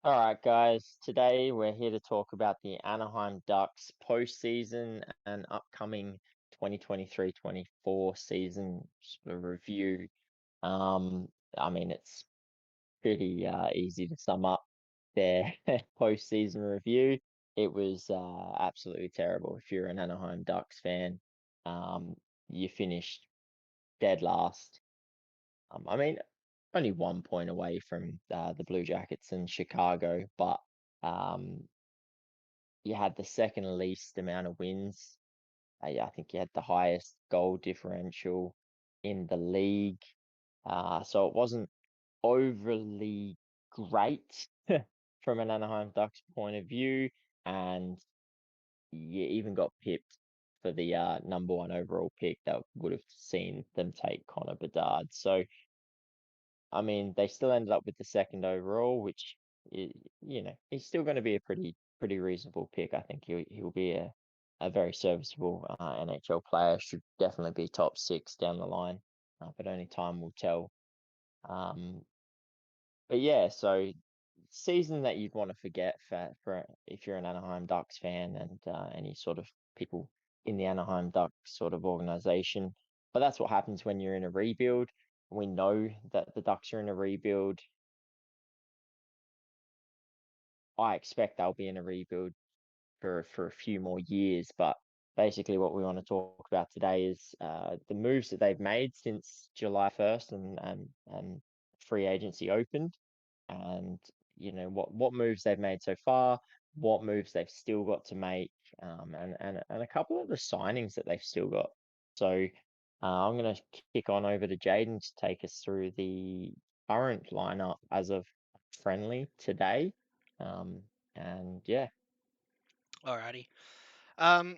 All right, guys. Today we're here to talk about the Anaheim Ducks postseason and upcoming 2023-24 season sort of review. Um, I mean, it's pretty easy to sum up their postseason review. It was absolutely terrible. If you're an Anaheim Ducks fan, um, you finished dead last. I mean, only 1 point away from the Blue Jackets and Chicago, but um, you had the second least amount of wins. Yeah, I think you had the highest goal differential in the league. So it wasn't overly great from an Anaheim Ducks point of view, and you even got pipped for the number one overall pick that would have seen them take Connor Bedard. So I mean, they still ended up with the second overall, which he's still going to be a pretty reasonable pick. I think he'll be a very serviceable NHL player. Should definitely be top six down the line, but only time will tell. Um, but yeah, so season that you'd want to forget for if you're an Anaheim Ducks fan and any sort of people in the Anaheim Ducks sort of organization. But that's what happens when you're in a rebuild. We know that the Ducks are in a rebuild. I expect they'll be in a rebuild for a few more years. But basically, what we want to talk about today is the moves that they've made since July 1st and free agency opened, and what moves they've made so far, what moves they've still got to make, and a couple of the signings that they've still got. So I'm going to kick on over to Jaden to take us through the current lineup as of friendly today. Um, and yeah, Alrighty.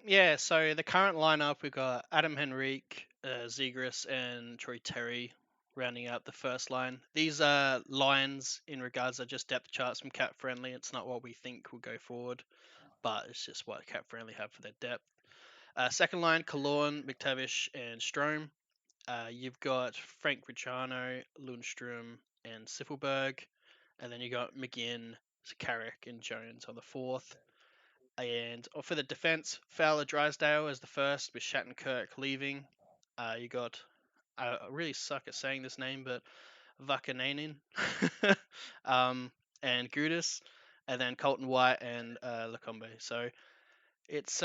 Yeah, so the current lineup, we've got Adam Henrique, Zegras, and Troy Terry rounding out the first line. These lines, in regards, are just depth charts from Cap Friendly. It's not what we think will go forward, but it's just what Cap Friendly have for their depth. Second line, Killorn, McTavish, and Strome. You've got Frank Ricciano, Lundstrom, and Siffelberg. And then you got McGinn, Carrick, and Jones on the fourth. And for the defense, Fowler Drysdale as the first, with Shattenkirk leaving. You got, I really suck at saying this name, but Vakanainen um, and Gudis, and then Colton White and Lacombe. So it's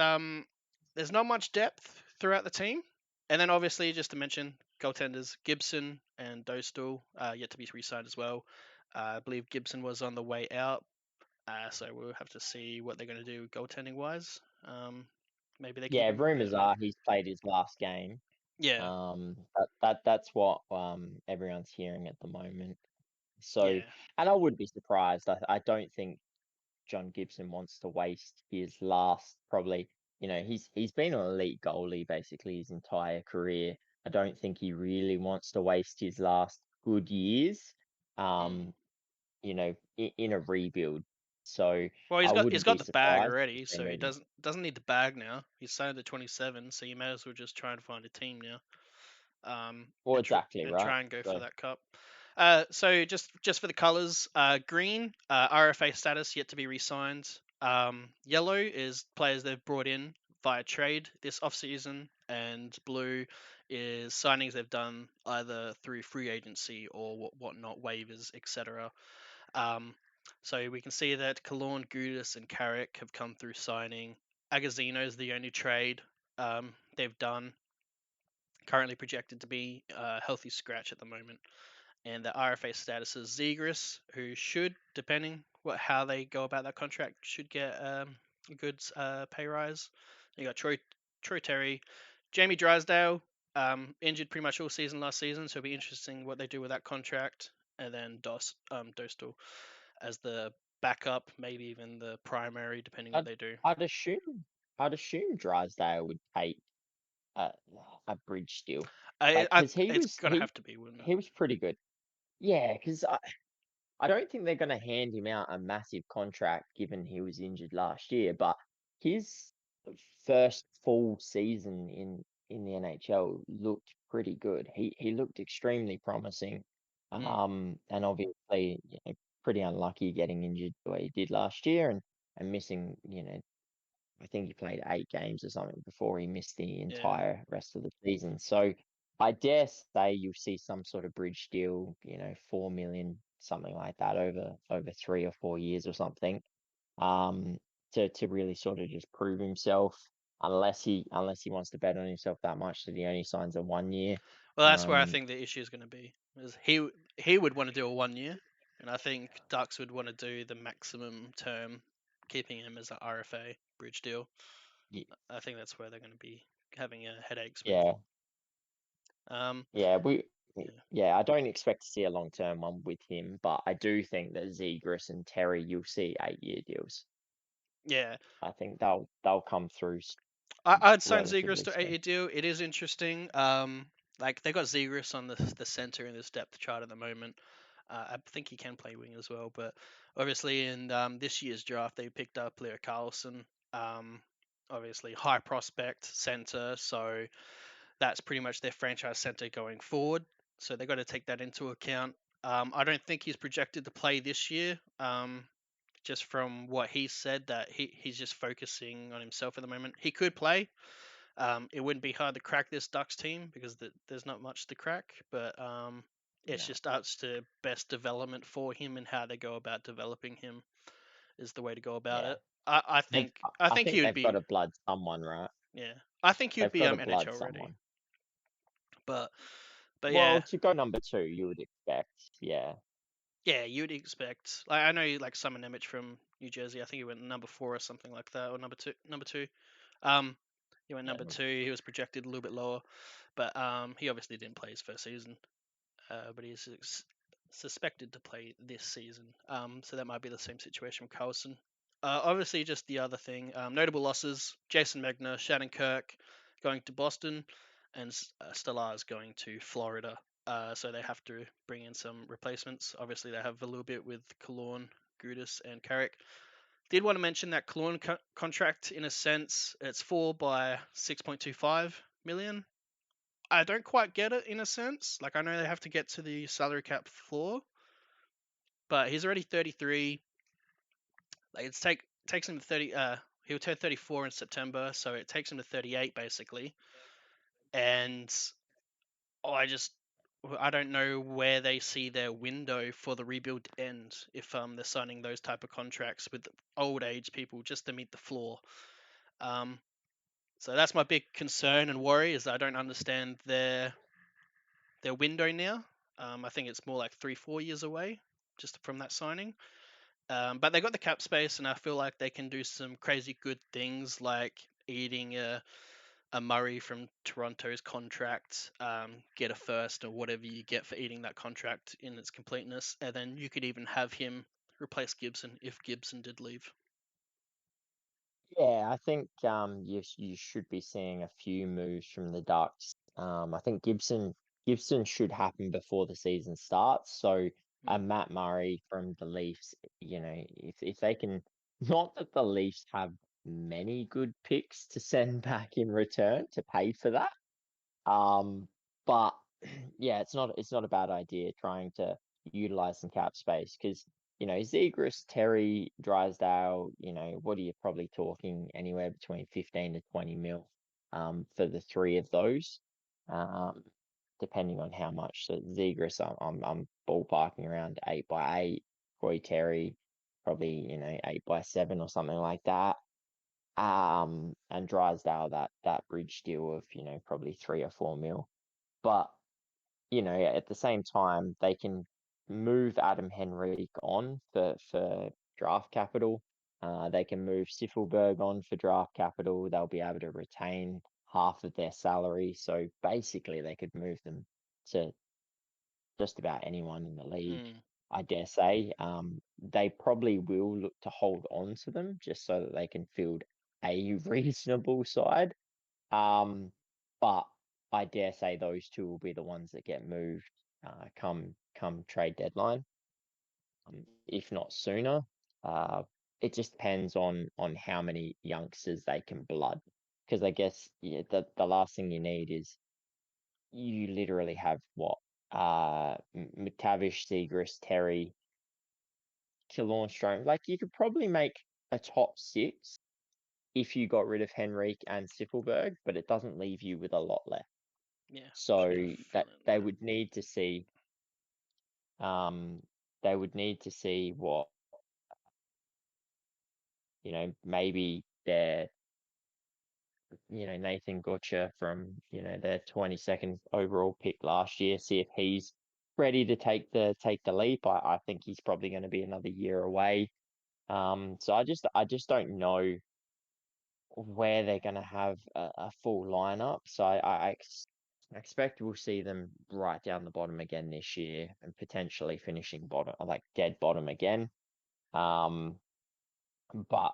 there's not much depth throughout the team. And then obviously, just to mention, goaltenders Gibson and Dostal yet to be re-signed as well. I believe Gibson was on the way out, so we'll have to see what they're going to do goaltending wise. Maybe they keep yeah. him. I Rumors don't know. are he's played his last game. Yeah, That's what everyone's hearing at the moment. So, yeah. and I would be surprised. I don't think John Gibson wants to waste his last probably, he's been an elite goalie basically his entire career. I don't think he really wants to waste his last good years, Mm. um, in a rebuild. So Well, I he's wouldn't got be the bag surprised if already, they so he made him. doesn't need the bag now. He's signed to 27, so you may as well just try and find a team now. Well, exactly And right. try and go for So that cup. So just for the colors, green RFA status yet to be re-signed. Yellow is players they've brought in via trade this offseason, and blue is signings they've done either through free agency or whatnot, waivers, etc. Um, so we can see that Killorn, Gudis, and Carrick have come through signing. Agazino is the only trade they've done, currently projected to be a healthy scratch at the moment. And the RFA status is Zegras, who should, depending how they go about that contract, should get a good pay rise. You got Troy Terry, Jamie Drysdale, injured pretty much all season last season, so it'll be interesting what they do with that contract. And then Dostal as the backup, maybe even the primary, depending what I'd they do. I'd assume I'd assume Drysdale would take a a bridge deal, like because It's gonna have to be, wouldn't it? he was pretty good. Yeah, because I don't think they're going to hand him out a massive contract given he was injured last year, but his first full season in the NHL looked pretty good. He looked extremely promising. Mm. And obviously, pretty unlucky getting injured the way he did last year and missing, I think he played 8 games or something before he missed the Yeah. entire rest of the season. So I dare say you'll see some sort of bridge deal, 4 million, something like that over 3 or 4 years or something. Um, to really sort of just prove himself, unless he wants to bet on himself that much that he only signs a 1 year. Well, that's where I Um, think the issue is going to be. Is he would want to do a 1 year, and I think Ducks would want to do the maximum term, keeping him as an RFA bridge deal. y- I think that's where they're going to be having headaches with. yeah, Um, yeah, yeah, yeah, I don't expect to see a long-term one with him, but I do think that Zegras and Terry, you'll see 8-year deals. yeah. I think they'll come through I'd sign Zegras relatively to soon. 8-year deal. It is interesting. Like they got Zegras on the center in this depth chart at the moment. I think he can play wing as well, but obviously in this year's draft they picked up Leo Carlson. Um, Obviously high prospect center, so that's pretty much their franchise center going forward. So they got to take that into account. I don't think he's projected to play this year. Just from what he said, that he's just focusing on himself at the moment. He could play. It wouldn't be hard to crack this Ducks team because there's not much to crack, but it's No, just up to best development for him and how they go about developing him is the way to go about yeah, it. I they've. think I I think think he would they've got be to blood someone, right? yeah. I think he would They've be got to blood NHL ready, someone. but Well, yeah, to go number two, you would expect, yeah, yeah, you'd expect. Like I know like Simon Nemec from New Jersey. I think he went number 4 or something like that, or number two. Number two. Um, he went yeah, number 2. He was projected a little bit lower, but he obviously didn't play his first season. But he's suspected to play this season. So that might be the same situation with Carlson. Obviously, just the other thing, notable losses: Jason Megner, Shannon Kirk going to Boston, and Stellar's going to Florida. So they have to bring in some replacements. Obviously, they have a little bit with Killorn, Gudis, and Carrick. Did want to mention that Killorn contract, in a sense, it's 4 by 6.25 million. I don't quite get it in a sense. Like I know they have to get to the salary cap floor, but he's already 33. Like takes him to 30. He'll turn 34 in September, so it takes him to 38 basically. And oh, I don't know where they see their window for the rebuild end if they're signing those type of contracts with old age people just to meet the floor. Um, so that's my big concern and worry is I don't understand their window now. I think it's more like 3 4 years away just from that signing. But they got the cap space, and I feel like they can do some crazy good things like eating a Murray from Toronto's contract, get a first or whatever you get for eating that contract in its completeness, and then you could even have him replace Gibson if Gibson did leave. yeah. I think you should be seeing a few moves from the Ducks. I think Gibson should happen before the season starts. So Mm. Matt Murray from the Leafs, if they can, not that the Leafs have many good picks to send back in return to pay for that. But yeah, it's not a bad idea trying to utilize some cap space because Zegras, Terry, Drysdale, what are you probably talking anywhere between 15 to 20 mil for the three of those. Um, Depending on how much. So Zegras, I'm ballparking around 8 by 8. Corey Terry, probably 8 by 7 or something like that. And Drysdale that bridge deal of probably 3 or 4 mil. But at the same time, they can move Adam Henrique on for draft capital. They can move Siffelberg on for draft capital. They'll be able to retain half of their salary. So basically, they could move them to just about anyone in the league, Mm. I dare say. They probably will look to hold on to them just so that they can field a reasonable side. But I dare say those two will be the ones that get moved come trade deadline, if not sooner. Uh, it just depends on how many youngsters they can blood, because I guess yeah, the last thing you need is you literally have what McTavish, Seagrass, Terry. Killorn Strome. Like you could probably make a top six if you got rid of Henrique and Siffelberg, but it doesn't leave you with a lot left. Yeah, So should that fill in they there. would need to see they would need to see what, maybe their, Nathan Gutcher from, their 22nd overall pick last year, see if he's ready to take the leap. I think he's probably going to be another year away. So I just don't know where they're going to have a full lineup. So I expect we'll see them right down the bottom again this year and potentially finishing bottom, like dead bottom again. Um, but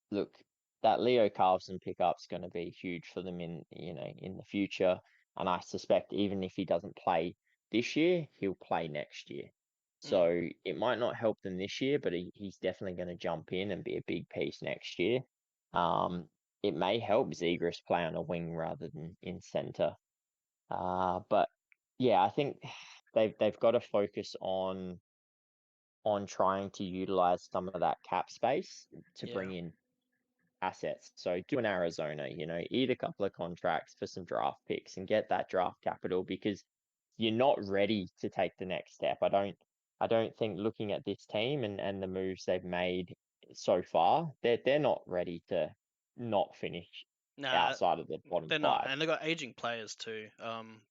look, that Leo Carlson pickup's going to be huge for them in the future. And I suspect even if he doesn't play this year, he'll play next year. Mm, So it might not help them this year, but he's definitely going to jump in and be a big piece next year. Um, it may help Zegras play on a wing rather than in center. But yeah, I think they've got to focus on trying to utilize some of that cap space to yeah. bring in assets. So do an Arizona, eat a couple of contracts for some draft picks and get that draft capital because you're not ready to take the next step. I don't think looking at this team and the moves they've made so far, they're not ready to not finish Nah, outside of the bottom they're not, five. and they've got aging players too.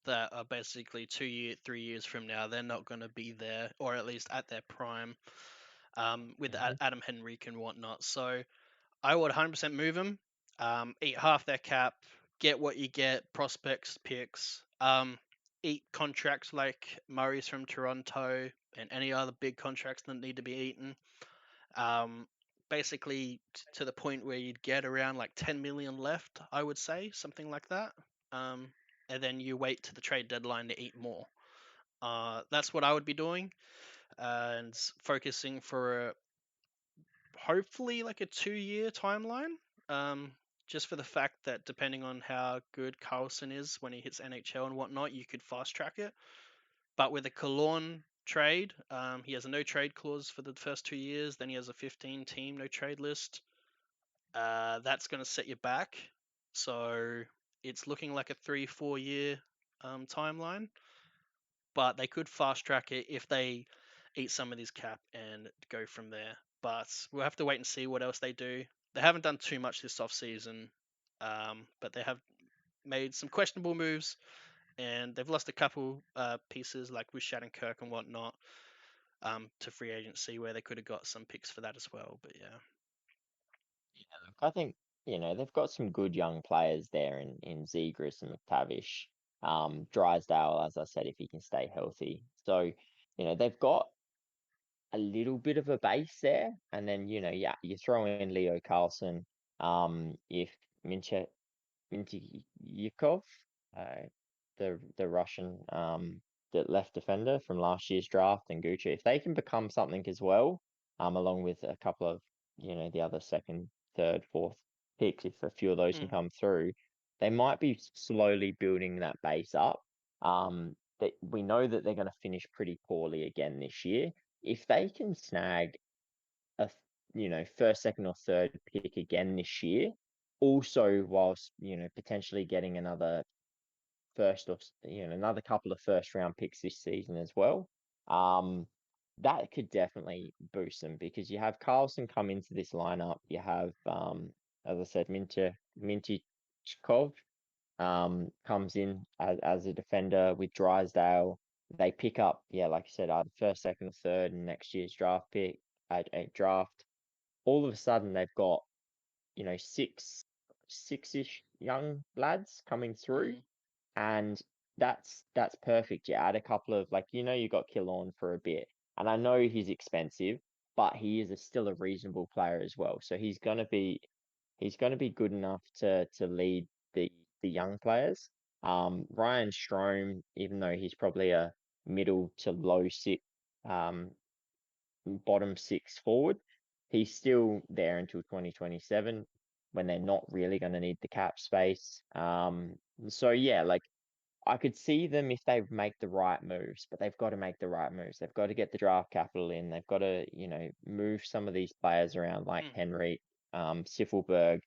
That are basically 3 years from now, they're not going to be there, or at least at their prime. With Mhm. Adam Henrique and whatnot. So I would 100% move him. Eat half their cap, get what you get, prospects, picks. Eat contracts like Murray's from Toronto and any other big contracts that need to be eaten. Um, Basically to the point where you'd get around like 10 million left, I would say, something like that. Um, and then you wait to the trade deadline to eat more. That's what I would be doing, and focusing for hopefully like a 2 year timeline. Um, just for the fact that depending on how good Carlson is when he hits NHL and whatnot, you could fast track it. But with a Cologne trade, he has a no trade clause for the first 2 years. Then he has a 15 team no trade list. That's going to set you back. So it's looking like a 3-4 year timeline. But they could fast track it if they eat some of this cap and go from there. But we'll have to wait and see what else they do. They haven't done too much this off season, but they have made some questionable moves, and they've lost a couple pieces like with Shattenkirk and whatnot to free agency, where they could have got some picks for that as well. But yeah, I think, they've got some good young players there in Zegras and McTavish. Drysdale, as I said, if he can stay healthy. So, they've got a little bit of a base there. And then, yeah, you throw in Leo Carlson, if Minche Mintyukov, uh, the Russian the left defender from last year's draft, and Gucci, if they can become something as well, along with a couple of, the other second, third, fourth picks, if a few of those can mm, come through, they might be slowly building that base up. That we know that they're going to finish pretty poorly again this year. If they can snag a first, second, or third pick again this year. Also, whilst potentially getting another first or another couple of first round picks this season as well. Um, that could definitely boost them because you have Carlson come into this lineup. You have as I said, Mintychkov comes in as a defender with Drysdale. They pick up, yeah, like I said, either first, second, or third in next year's draft pick, a draft. All of a sudden, they've got, six-ish young lads coming through, mm, and that's perfect. You add a couple of, like, you got Killorn for a bit, and I know he's expensive, but he is still a reasonable player as well. So he's gonna be good enough to lead the young players. Ryan Strome, even though he's probably a middle to low six, um, bottom six forward, he's still there until 2027 when they're not really going to need the cap space. So yeah, like I could see them if they make the right moves, but they've got to make the right moves. They've got to get the draft capital in. They've got to, move some of these players around like Mm, Henry, Siffelberg,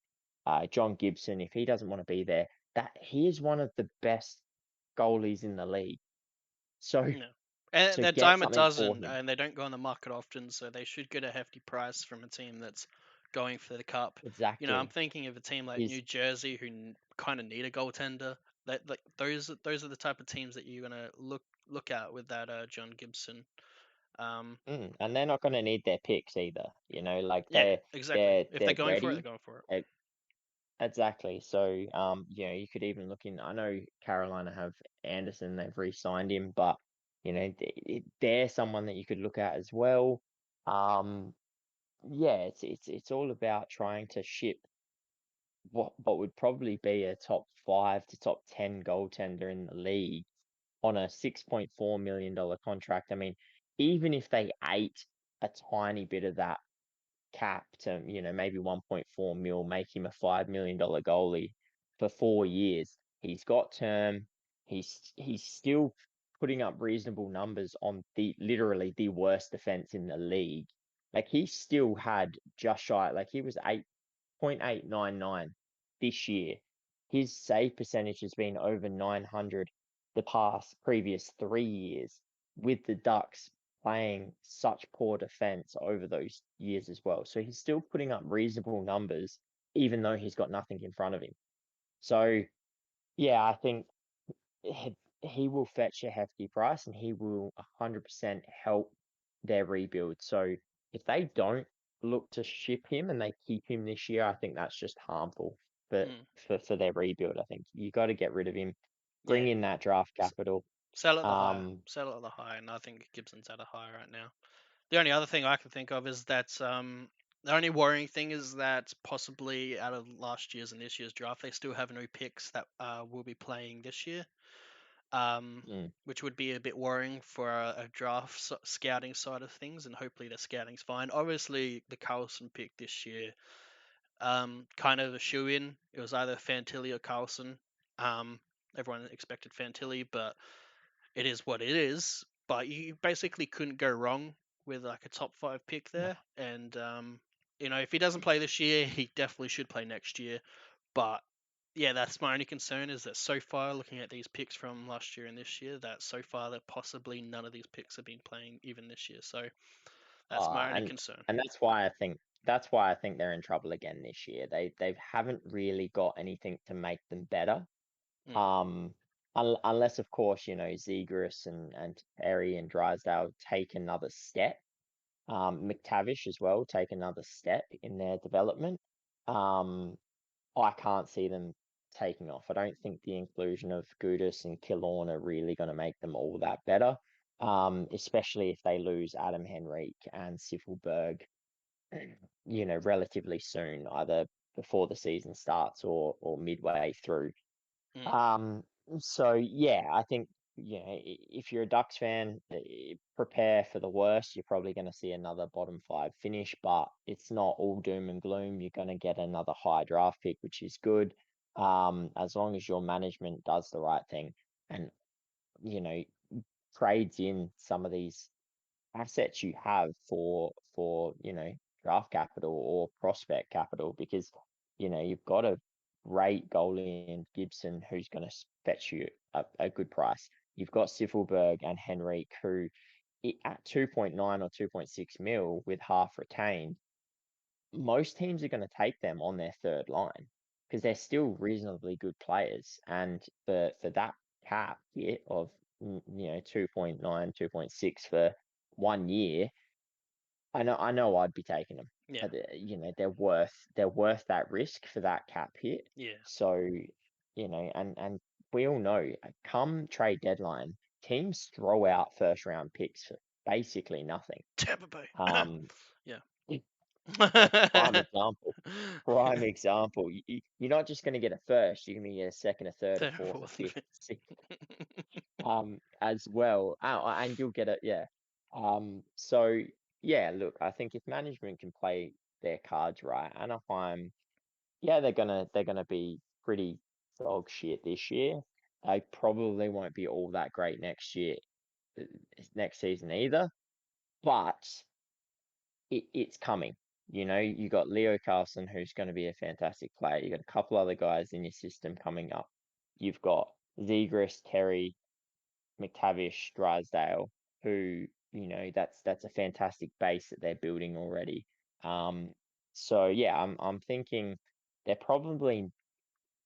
John Gibson. If he doesn't want to be there, that he is one of the best goalies in the league. So yeah. And to they're get dime a something for dozen, him, and they don't go on the market often, so they should get a hefty price from a team that's going for the cup. I'm exactly. thinking of a team like New He's Jersey who kind of need a goaltender. That like those are the type of teams that you're gonna look at with that John Gibson. Um, and they're not going to need their picks either. Like yeah, exactly. If they're they're going for it, they're ready. going for it. Exactly. So, you could even look in. I know Carolina have Anderson; they've re-signed him, but they're someone that you could look at as well. Um, yeah, it's all about trying to ship what would probably be a top 5 to top 10 goaltender in the league on a $6.4 million contract. I mean, even if they ate a tiny bit of that cap to, maybe 1.4 mil, make him a $5 million goalie for 4 years. He's got term. He's still putting up reasonable numbers on the literally the worst defense in the league. Like he still had just shy, like he was 8.899 this year. His save percentage has been over 900 the past previous 3 years with the Ducks playing such poor defense over those years as well. So he's still putting up reasonable numbers, even though he's got nothing in front of him. So yeah, I think he will fetch a hefty price and he will 100% help their rebuild. So if they don't look to ship him and they keep him this year, I think that's just harmful for Mm, for their rebuild. I think you got to get rid of him, bring yeah, in that draft S- capital. sell at the higher, Um, sell at the high, and I think Gibson's at a high right now. The only other thing I can think of is that the only worrying thing is that possibly out of last year's and this year's draft, they still have no picks that will be playing this year, mm, which would be a bit worrying for a draft scouting side of things. And hopefully the scouting's fine. Obviously, the Carlson pick this year, kind of a shoe in. It was either Fantilli or Carlson. Um, Everyone expected Fantilli, but it is what it is. But you basically couldn't go wrong with like a top five pick no. there. And if he doesn't play this year, he definitely should play next year. But yeah, that's my only concern is that so far, looking at these picks from last year and this year, that so far that possibly none of these picks have been playing even this year. So that's Uh, my only and concern. and that's why I think they're in trouble again this year. They haven't really got anything to make them better. Mm, Um, unless of course, Zegras and Perry and Drysdale take another step. McTavish as well take another step in their development. Um, I can't see them taking off. I don't think the inclusion of Gudis and Killorn are really going to make them all that better. Especially if they lose Adam Henrique and Siffelberg, relatively soon, either before the season starts or midway through. mm, Um, so yeah, I think if you're a Ducks fan, prepare for the worst. You're probably going to see another bottom 5 finish, but it's not all doom and gloom. You're going to get another high draft pick, which is good. As long as your management does the right thing and you know trades in some of these assets you have for draft capital or prospect capital because you've got a great goalie in Gibson who's going to fetch you a good price. You've got Siffelberg and Henrique who at 2.9 or 2.6 mil with half retained, most teams are going to take them on their third line because they're still reasonably good players. And for that cap hit of 2.9, 2.6 for 1 year, I know I'd be taking them. yeah, They're worth that risk for that cap hit. yeah. So, and we all know come trade deadline, teams throw out first round picks for basically nothing. Tampa Bay. Um, Yeah. prime example. Prime example. You're not just going to get a first. You're going to get a second, a third, a Third, fourth, a fourth, and fifth, fifth. sixth, as well. And you'll get it. Yeah. So yeah, look, I think if management can play their cards right, Anaheim, yeah, they're gonna be pretty dog shit this year. they probably won't be all that great next year, uh, next season either. But it's coming. You know, you got Leo Carlson, who's going to be a fantastic player. You got a couple other guys in your system coming up. You've got Zegras, Terry, McTavish, Drysdale, who, you know, that's a fantastic base that they're building already. Um, so yeah, I'm thinking they're probably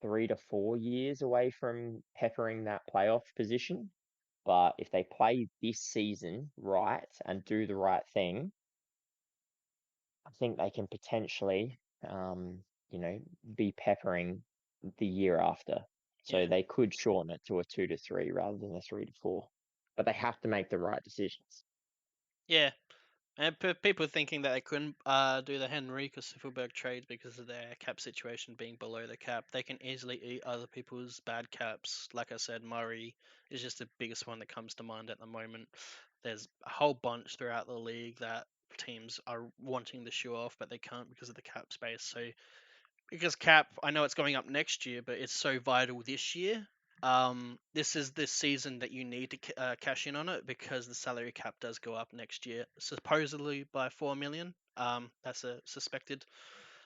3 to 4 years away from peppering that playoff position. But if they play this season right and do the right thing, I think they can potentially, you know, be peppering the year after. So Yeah, they could shorten it to a 2 to 3 rather than a 3 to 4. But they have to make the right decisions. yeah. And people thinking that they couldn't do the Henrique or Siffelberg trades because of their cap situation being below the cap. They can easily eat other people's bad caps. Like I said, Murray is just the biggest one that comes to mind at the moment. There's a whole bunch throughout the league that teams are wanting to show off, but they can't because of the cap space. So because cap, I know it's going up next year, but it's so vital this year. This is this season that you need to cash in on it because the salary cap does go up next year, supposedly by 4 million. That's a suspected.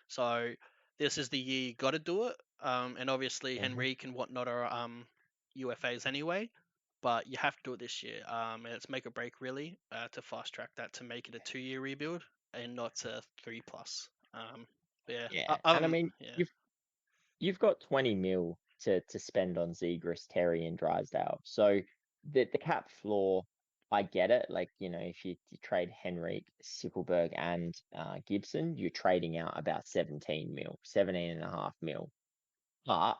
So this is the year you got to do it. And obviously Hmm. Henrique and whatnot are UFAs anyway, but you have to do it this year. And it's make or break really to fast track that to make it a 2 year rebuild and not a 3 plus. But yeah, Yeah. other And I than mean, yeah. you've got 20 mil to spend on Zegras, Terry, and Drysdale. So the cap floor, I get it. Like, you know, if you trade Henrik, Sickelberg, and Gibson, you're trading out about 17 mil, 17.5 mil. But,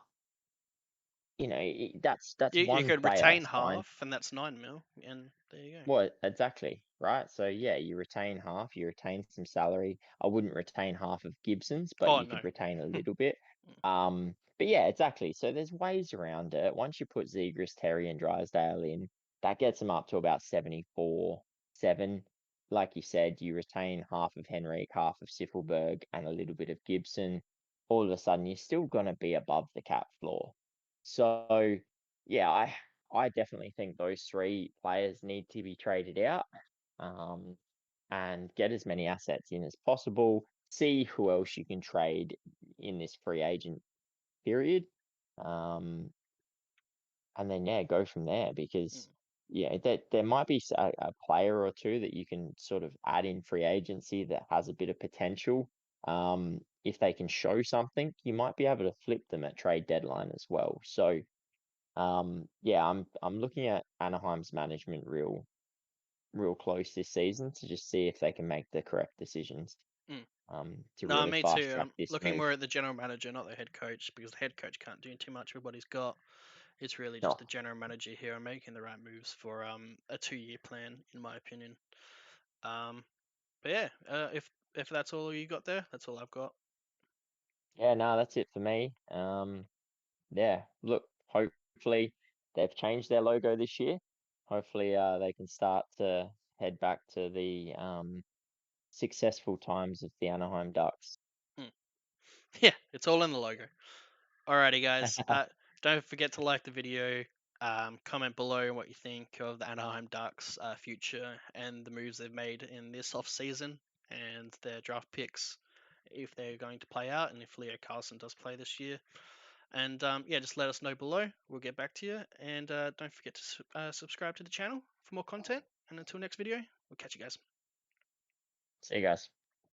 you know, that's You one could player retain signed. half, and that's 9 mil, and there you go. Well, exactly, right? So yeah, you retain half, you retain some salary. I wouldn't retain half of Gibson's, but Oh you no. could retain a little bit. Mm, But yeah, exactly. So there's ways around it. Once you put Zegras, Terry, and Drysdale in, that gets them up to about 74, 7. Like you said, you retain half of Henrik, half of Siffelberg, and a little bit of Gibson. All of a sudden, you're still going to be above the cap floor. So yeah, I definitely think those three players need to be traded out, um, and get as many assets in as possible. See who else you can trade in this free agent period, um, and then yeah, go from there. Because mm, yeah, there might be a player or two that you can sort of add in free agency that has a bit of potential. If they can show something, you might be able to flip them at trade deadline as well. So yeah, I'm looking at Anaheim's management real close this season to just see if they can make the correct decisions mm. to No, really me fast too. track I'm this looking move. more at the general manager, not the head coach, because the head coach can't do too much with what he's got. It's really just No, the general manager here making the right moves for a 2 year plan, in my opinion. Um, but yeah, if that's all you got there, that's all I've got. yeah, no, that's it for me. Yeah, look, hopefully they've changed their logo this year. Hopefully, they can start to head back to the successful times of the Anaheim Ducks. Mm. Yeah, it's all in the logo. Alrighty, guys. Don't forget to like the video. Comment below what you think of the Anaheim Ducks' future and the moves they've made in this off season and their draft picks, if they're going to play out and if Leo Carlson does play this year. And yeah, just let us know below. We'll get back to you. And don't forget to subscribe to the channel for more content. And until next video, we'll catch you guys. See you guys.